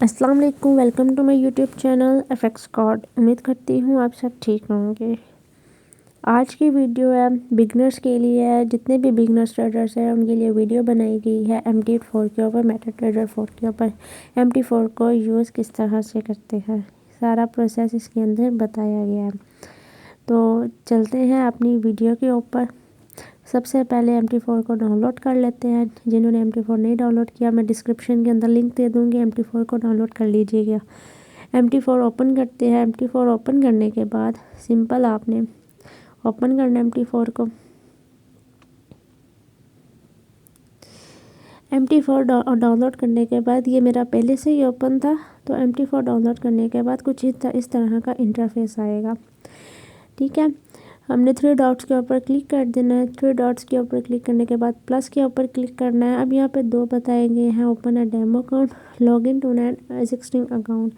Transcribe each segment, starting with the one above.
अस्सलाम वालेकुम, welcome to my YouTube channel FX कॉड। उम्मीद करती हूँ आप सब ठीक होंगे। आज की वीडियो है बिगनर्स के लिए है। जितने भी बिगनर्स ट्रेडर्स हैं उनके लिए वीडियो बनाई गई है MT4 के ऊपर, मेटा ट्रेडर 4 के ऊपर। MT4 को यूज़ किस तरह से करते हैं, सारा प्रोसेस इसके अंदर बताया गया है। तो चलते हैं अपनी वीडियो के ऊपर। सबसे पहले MT4 को डाउनलोड कर लेते हैं। जिन्होंने MT4 नहीं डाउनलोड किया, मैं डिस्क्रिप्शन के अंदर लिंक दे दूँगी, MT4 को डाउनलोड कर लीजिएगा। MT4 ओपन करते हैं। MT4 ओपन करने के बाद सिंपल आपने ओपन करना MT4 को। MT4 डाउनलोड करने के बाद ये मेरा पहले से ही ओपन था, तो MT4 डाउनलोड करने के बाद कुछ इस तरह का इंटरफेस आएगा। ठीक है, हमने थ्री डॉट्स के ऊपर क्लिक कर देना है। थ्री डॉट्स के ऊपर क्लिक करने के बाद प्लस के ऊपर क्लिक करना है। अब यहाँ पे दो बताए गए हैं, open a demo account, log in to an existing account.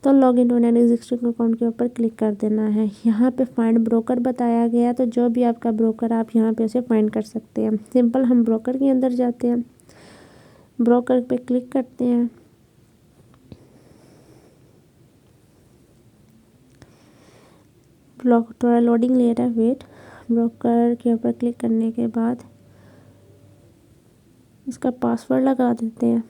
तो log in to an existing account के ऊपर क्लिक कर देना है। यहाँ पे फाइंड ब्रोकर बताया गया, तो जो भी आपका ब्रोकर आप यहाँ पे उसे फाइंड कर सकते हैं। सिंपल हम ब्रोकर के अंदर जाते हैं, ब्रोकर पे क्लिक करते हैं। ब्लॉक थोड़ा लोडिंग ले रहा है, वेट। ब्रोकर के ऊपर क्लिक करने के बाद इसका पासवर्ड लगा देते हैं।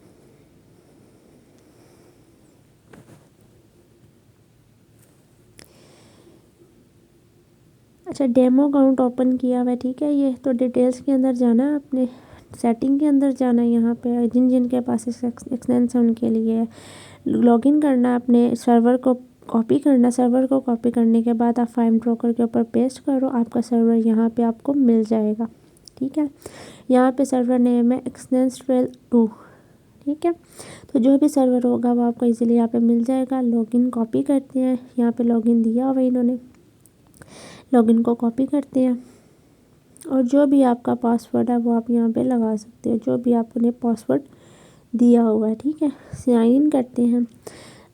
अच्छा, डेमो अकाउंट ओपन किया हुआ है, ठीक है। ये तो डिटेल्स के अंदर जाना है, अपने सेटिंग के अंदर जाना है। यहाँ पे जिन जिन के पास एक्सटेंस है उनके लिए लॉगिन करना है, अपने सर्वर को कॉपी करना। सर्वर को कॉपी करने के बाद आप फाइंड ब्रोकर के ऊपर पेस्ट करो, आपका सर्वर यहाँ पे आपको मिल जाएगा। ठीक है, यहाँ पे सर्वर नेम है एक्सटेंस ट्रेल 2। ठीक है, तो जो भी सर्वर होगा वो आपको इजीली यहाँ पे मिल जाएगा। लॉगिन कॉपी करते हैं, यहाँ पे लॉगिन दिया हुआ इन्होंने, लॉगिन को कॉपी करते हैं और जो भी आपका पासवर्ड है वो आप यहाँ पे लगा सकते हो, जो भी आपने पासवर्ड दिया हुआ है। ठीक है, साइन इन करते हैं।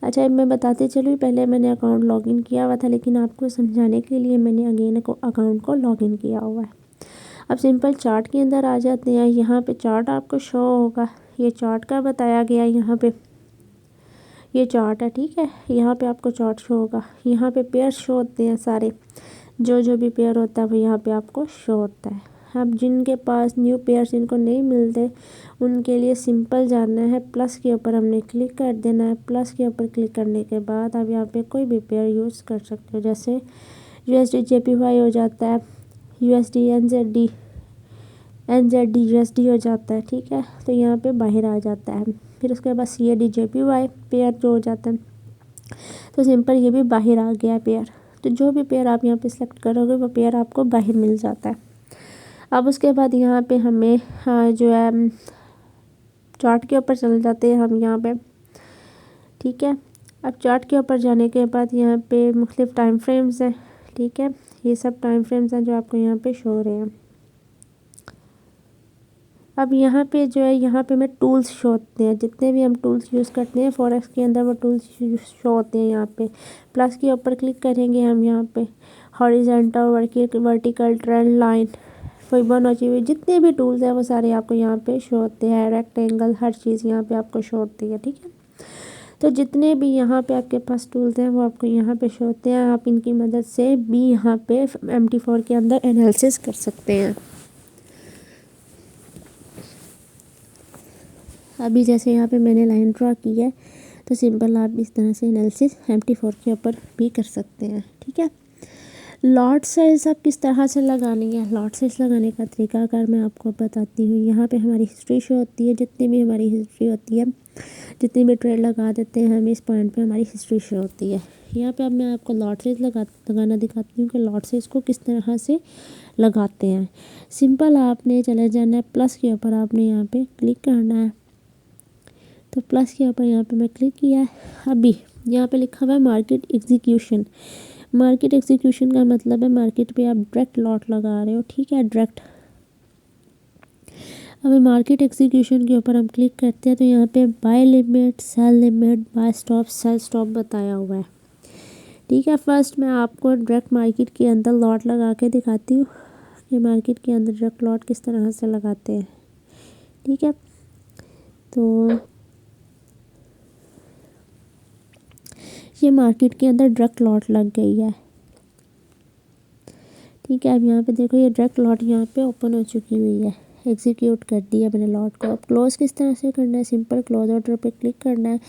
अच्छा, मैं बताते चलूँ, पहले मैंने अकाउंट लॉगिन किया हुआ था, लेकिन आपको समझाने के लिए मैंने अगेन अकाउंट को लॉगिन किया हुआ है। अब सिंपल चार्ट के अंदर आ जाते हैं। यहाँ पे चार्ट आपको शो होगा, ये चार्ट का बताया गया, यहाँ पे ये चार्ट है। ठीक है, यहाँ पे आपको चार्ट शो होगा, यहाँ पे पेयर शो होते हैं सारे, जो भी पेयर होता है वो यहाँ पे आपको शो होता है। अब जिनके पास न्यू पेयर्स जिनको नहीं मिलते उनके लिए सिंपल जाना है, प्लस के ऊपर हमने क्लिक कर देना है। प्लस के ऊपर क्लिक करने के बाद आप यहाँ पे कोई भी पेयर यूज़ कर सकते हो, जैसे USD JPY हो जाता है, USD NZD USD हो जाता है। ठीक है, तो यहाँ पे बाहर आ जाता है। फिर उसके बाद CAD JPY पेयर जो हो जाता है, तो सिंपल ये भी बाहर आ गया पेयर। तो जो भी पेयर आप यहाँ पे सेलेक्ट करोगे वो पेयर आपको बाहर मिल जाता है। अब उसके बाद यहाँ पे हमें जो है चार्ट के ऊपर चल जाते हैं हम यहाँ पे। ठीक है, अब चार्ट के ऊपर जाने के बाद यहाँ पे मुख्तलिफ टाइम फ्रेम्स हैं। ठीक है, ये सब टाइम फ्रेम्स हैं जो आपको यहाँ पे शो हो रहे हैं। अब यहाँ पे जो है, यहाँ पे हमें टूल्स शो होते हैं, जितने भी हम टूल्स यूज़ करते हैं फॉरेक्स के अंदर वो टूल्स शो होते हैं। यहाँ पे प्लस के ऊपर क्लिक करेंगे हम, यहाँ पे horizontal, vertical, trend line, Fibonacci, जितने भी टूल्स हैं वो सारे आपको यहाँ पे शो होते हैं। रेक्टेंगल, हर चीज़ यहाँ पे आपको शो होती है। ठीक है, तो जितने भी यहाँ पे आपके पास टूल्स हैं वो आपको यहाँ पे शो होते हैं। आप इनकी मदद से भी यहाँ पे MT4 के अंदर एनालिसिस कर सकते हैं। अभी जैसे यहाँ पे मैंने लाइन ड्रा की है, तो सिंपल आप इस तरह से एनालिसिस MT4 के ऊपर भी कर सकते हैं। ठीक है, लॉट साइज आप किस तरह से लगानी है, लॉट साइज लगाने का तरीका अगर मैं आपको बताती हूँ। यहाँ पे हमारी हिस्ट्री शो होती है, जितनी भी हमारी हिस्ट्री होती है, जितनी भी ट्रेड लगा देते हैं हम, इस पॉइंट पे हमारी हिस्ट्री शो होती है। यहाँ पे अब मैं आपको लॉट साइज लगाना दिखाती हूँ कि लॉट साइज को किस तरह से लगाते हैं। सिंपल आपने चले जाना है, प्लस के ऊपर आपने यहाँ पे क्लिक करना है। तो प्लस के ऊपर यहाँ पे मैं क्लिक किया है। अभी यहाँ पे लिखा हुआ है मार्केट एग्जीक्यूशन। मार्केट एग्जीक्यूशन का मतलब है मार्केट पे आप डायरेक्ट लॉट लगा रहे हो। ठीक है, डायरेक्ट। अब मार्केट एग्जीक्यूशन के ऊपर हम क्लिक करते हैं, तो यहाँ पे buy limit, sell limit, buy stop, sell stop बताया हुआ है। ठीक है, फर्स्ट मैं आपको डायरेक्ट मार्केट के अंदर लॉट लगा के दिखाती हूँ कि मार्केट के अंदर डायरेक्ट लॉट किस तरह से लगाते हैं। ठीक है, तो ये मार्केट के अंदर डायरेक्ट लॉट लग गई है। ठीक है, अब यहाँ पे देखो ये डायरेक्ट लॉट यहाँ पे ओपन हो चुकी हुई है, एग्जीक्यूट कर दिया मैंने लॉट को। अब क्लोज़ किस तरह से करना है, सिंपल क्लोज ऑर्डर पे क्लिक करना है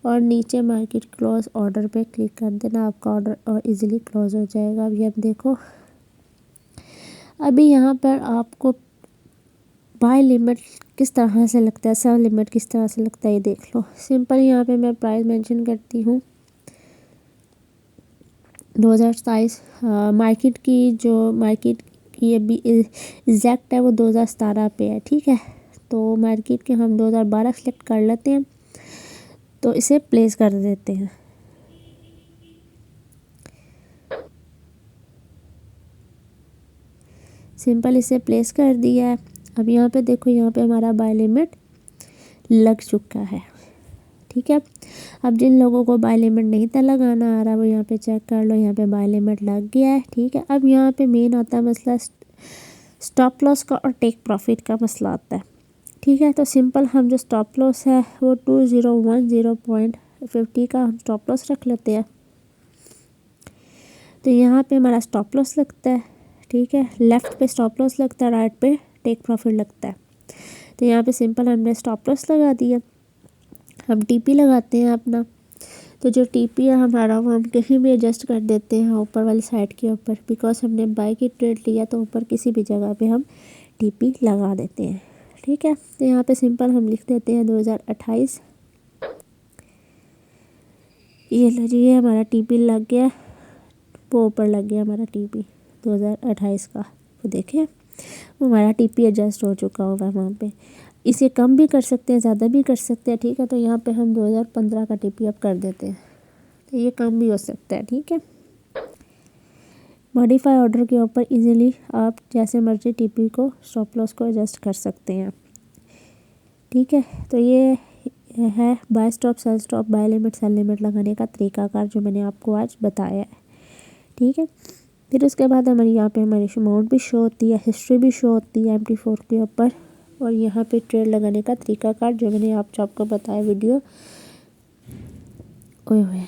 और नीचे मार्केट क्लोज ऑर्डर पे क्लिक कर देना, आपका ऑर्डर और इजीली क्लोज हो जाएगा। अब ये देखो अभी यहाँ पर आपको बाय लिमिट किस तरह से लगता है, सेल लिमिट किस तरह से लगता है, ये देख लो। सिंपल यहाँ पे मैं प्राइस मेंशन करती हूँ 2027। मार्केट की अभी एग्जैक्ट है वो 2017 पे है। ठीक है, तो मार्केट के हम 2012 सेलेक्ट कर लेते हैं, तो इसे प्लेस कर देते हैं। सिंपल इसे प्लेस कर दिया है। अब यहाँ पे देखो, यहाँ पे हमारा बाय लिमिट लग चुका है। ठीक है, अब जिन लोगों को बाय लिमिट नहीं था लगाना आ रहा वो यहाँ पे चेक कर लो, यहाँ पे बाय लिमिट लग गया है। ठीक है, अब यहाँ पे मेन आता है मसला स्टॉप लॉस का और टेक प्रॉफिट का मसला आता है। ठीक है, तो सिंपल हम जो स्टॉप लॉस है वो 2010.50 का हम स्टॉप लॉस रख लेते हैं। तो यहाँ पे हमारा स्टॉप लॉस लगता है। ठीक है, लेफ़्ट पे स्टॉप लॉस लगता है, राइट पे टेक प्रॉफिट लगता है। तो यहाँ पे सिंपल हमने स्टॉप लॉस लगा दिया। हम टीपी लगाते हैं अपना, तो जो टीपी है हमारा वो हम कहीं भी एडजस्ट कर देते हैं ऊपर वाली साइड के ऊपर, बिकॉज हमने बाय की ट्रेड लिया तो ऊपर किसी भी जगह पे हम टीपी लगा देते हैं। ठीक है, तो यहाँ पे सिंपल हम लिख देते हैं 2028। ये लीजिए हमारा टीपी लग गया, वो ऊपर लग गया हमारा टीपी 2028 का। वो देखें वो हमारा टीपी एडजस्ट हो चुका होगा वहाँ पे। इसे कम भी कर सकते हैं, ज़्यादा भी कर सकते हैं। ठीक है, तो यहाँ पे हम 2015 का टीपी अब कर देते हैं, तो ये कम भी हो सकता है। ठीक है, मॉडिफाई ऑर्डर के ऊपर इजीली आप जैसे मर्जी टीपी को स्टॉप लॉस को एडजस्ट कर सकते हैं। ठीक है, तो ये है buy stop, sell stop, buy limit, sell limit लगाने का तरीकाकार जो मैंने आपको आज बताया है। ठीक है, फिर उसके बाद हमारी यहाँ पे हमारी अमाउंट भी शो होती है, हिस्ट्री भी शो होती है MT4 के ऊपर, और यहाँ पे ट्रेड लगाने का तरीकाकार जो मैंने आपको बताया वीडियो। ओए